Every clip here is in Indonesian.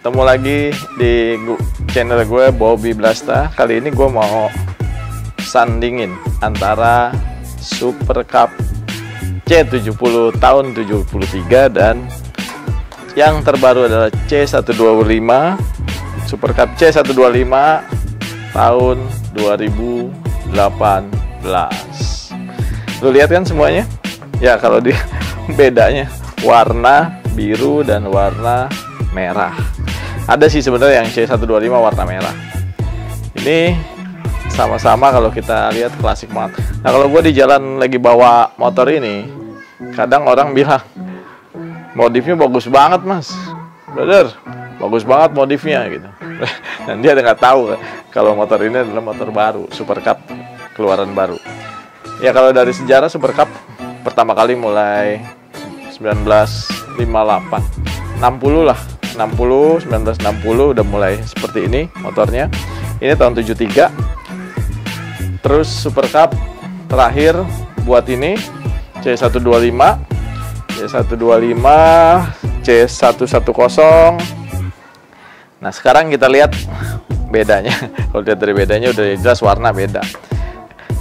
ketemu lagi di channel gue Bobby Blasta. Kali ini gue mau sandingin antara Super Cup C70 tahun 73 dan yang terbaru adalah C125 Super Cup C125 tahun 2018. Lu lihat kan semuanya? Ya, kalau di bedanya warna biru dan warna merah. Ada sih sebenarnya yang C125 warna merah. Ini sama-sama kalau kita lihat klasik banget. Nah, kalau gue di jalan lagi bawa motor ini, kadang orang bilang modifnya bagus banget mas, brother, bagus banget modifnya gitu. Dan dia nggak tahu kalau motor ini adalah motor baru, Super Cup keluaran baru. Ya, kalau dari sejarah Super Cup pertama kali mulai 1958, 60 lah, 1960 udah mulai seperti ini motornya. Ini tahun 73. Terus Super Cup terakhir buat ini C125, C125, C110. Nah, sekarang kita lihat bedanya. Kalau lihat dari bedanya udah jelas warna beda.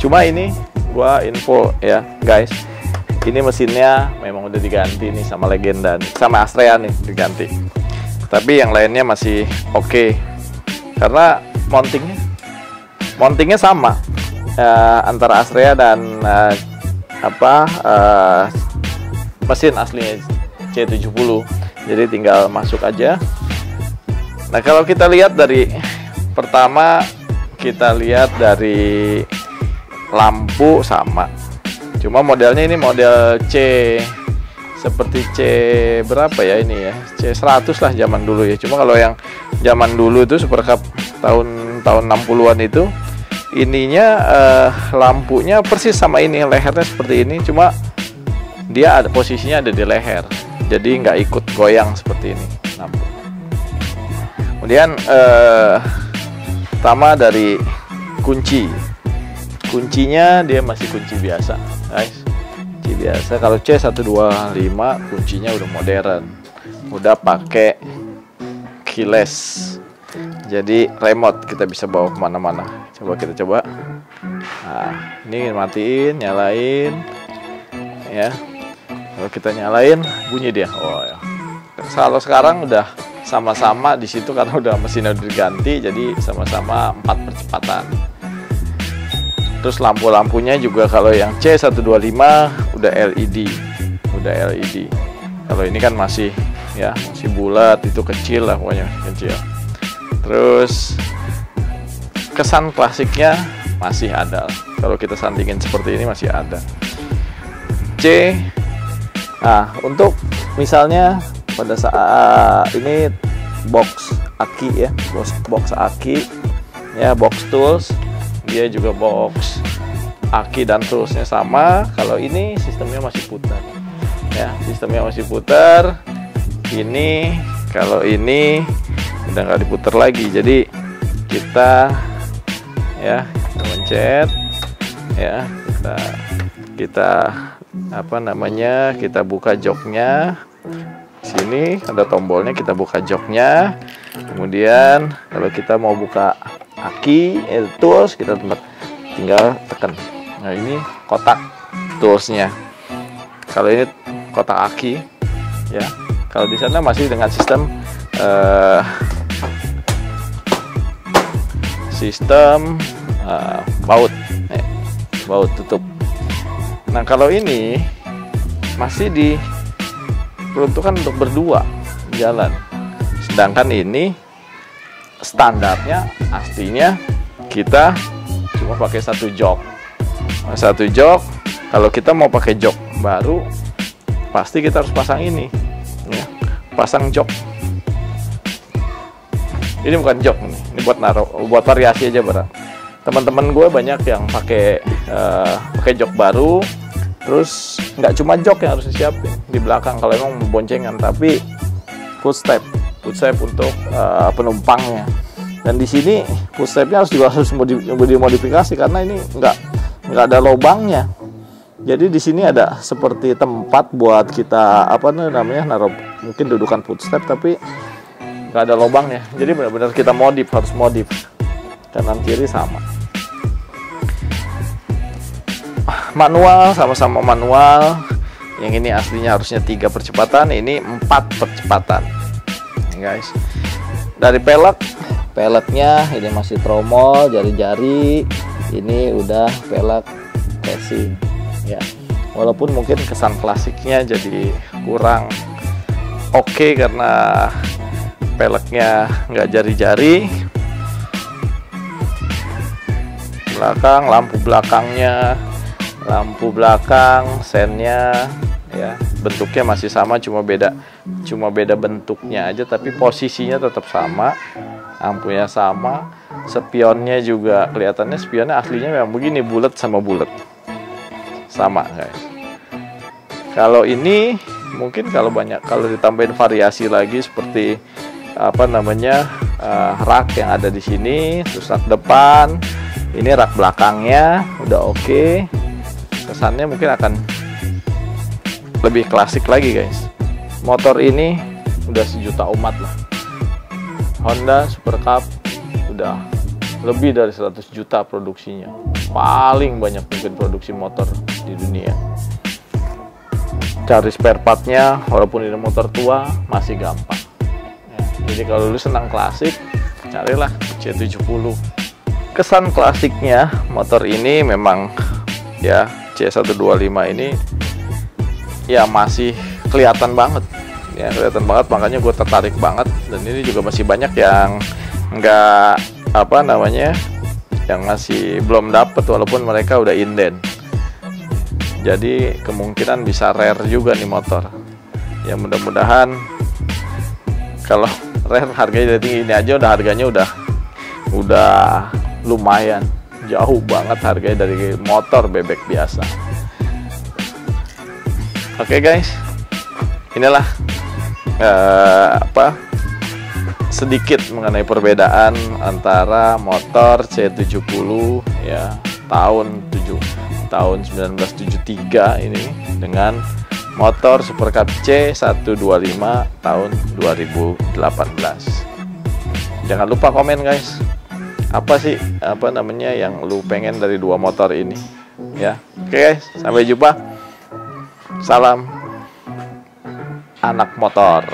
Cuma ini gua info ya guys, ini mesinnya memang udah diganti nih sama Legenda nih, sama Astrea nih diganti. Tapi yang lainnya masih oke. Karena mountingnya sama antara Astrea dan mesin aslinya C70. Jadi tinggal masuk aja. Nah, kalau kita lihat dari pertama, kita lihat dari lampu sama. Cuma modelnya ini model C, seperti C berapa ya ini ya, C100 lah zaman dulu ya. Cuma kalau yang zaman dulu itu Super Cup tahun 60-an itu ininya lampunya persis sama ini, lehernya seperti ini, cuma dia ada posisinya ada di leher, jadi nggak ikut goyang seperti ini lampu. Kemudian pertama dari kuncinya dia masih kunci biasa guys, kunci biasa. Kalau C125 kuncinya udah modern, udah pakai keyless, jadi remote, kita bisa bawa kemana-mana. Coba kita coba. Nah, ini matiin, nyalain ya. Kalau kita nyalain bunyi dia. Oh ya, kalau sekarang udah sama-sama di situ karena udah mesinnya udah diganti, jadi sama-sama 4 percepatan. Terus lampu-lampunya juga kalau yang C125 udah LED, Kalau ini kan masih ya, masih bulat, itu kecil lah pokoknya, kecil. Terus kesan klasiknya masih ada. Kalau kita sandingin seperti ini masih ada. Nah, untuk misalnya pada saat ini box aki ya, box aki ya, box tools. Dia juga box aki dan toolsnya sama. Kalau ini sistemnya masih putar ya, sistemnya masih putar. Ini kalau ini udah nggak diputar lagi, jadi kita ya, kita mencet ya, kita apa namanya, kita buka joknya. Sini ada tombolnya, kita buka joknya. Kemudian kalau kita mau buka aki tools, kita tinggal tekan. Nah, ini kotak toolsnya. Kalau ini kotak aki ya. Kalau di sana masih dengan sistem baut tutup. Nah, kalau ini masih diperuntukkan untuk berdua jalan. Sedangkan ini standarnya aslinya kita cuma pakai satu jok. Kalau kita mau pakai jok baru, pasti kita harus pasang ini ya, pasang jok. Ini bukan jok, ini buat naruh, buat variasi aja berat. Teman-teman gue banyak yang pakai jok baru. Terus nggak cuma jok yang harus disiapin di belakang kalau emang boncengan, tapi footstep untuk penumpangnya. Dan di sini footstepnya harus dimodifikasi karena ini nggak ada lubangnya. Jadi di sini ada seperti tempat buat kita naruh mungkin dudukan footstep, tapi nggak ada lubangnya. Jadi benar-benar kita harus modif. Kanan kiri sama. Manual, sama-sama manual. Yang ini aslinya harusnya 3 percepatan, ini 4 percepatan. Ini guys. Dari peleknya ini masih tromol, jari-jari. Ini udah pelek casing ya. Walaupun mungkin kesan klasiknya jadi kurang oke karena peleknya nggak jari-jari. Belakang, lampu belakang, sennya ya, bentuknya masih sama, cuma beda bentuknya aja, tapi posisinya tetap sama, lampunya sama, spionnya juga kelihatannya spionnya aslinya memang begini, bulat sama bulat sama guys. Kalau ini mungkin kalau ditambahin variasi lagi seperti apa namanya rak yang ada di sini, terus rak depan, ini rak belakangnya udah oke. Kesannya mungkin akan lebih klasik lagi guys. Motor ini udah 1 juta umat lah. Honda Super Cup udah lebih dari 100 juta produksinya, paling banyak mungkin produksi motor di dunia. Cari spare partnya walaupun ini motor tua masih gampang ya. Jadi kalau lu senang klasik, carilah C70. Kesan klasiknya motor ini memang ya, C125 ini ya masih kelihatan banget ya, makanya gue tertarik banget. Dan ini juga masih banyak yang nggak apa namanya, yang masih belum dapet walaupun mereka udah inden. Jadi kemungkinan bisa rare juga nih motor ya. Mudah-mudahan kalau rare harganya dari tinggi ini aja harganya udah lumayan jauh banget harganya dari motor bebek biasa. Oke guys, inilah sedikit mengenai perbedaan antara motor C70 ya tahun 1973 ini dengan motor Super Cup C125 tahun 2018. Jangan lupa komen guys, apa sih yang lu pengen dari 2 motor ini ya. Oke guys, sampai jumpa. Salam anak motor.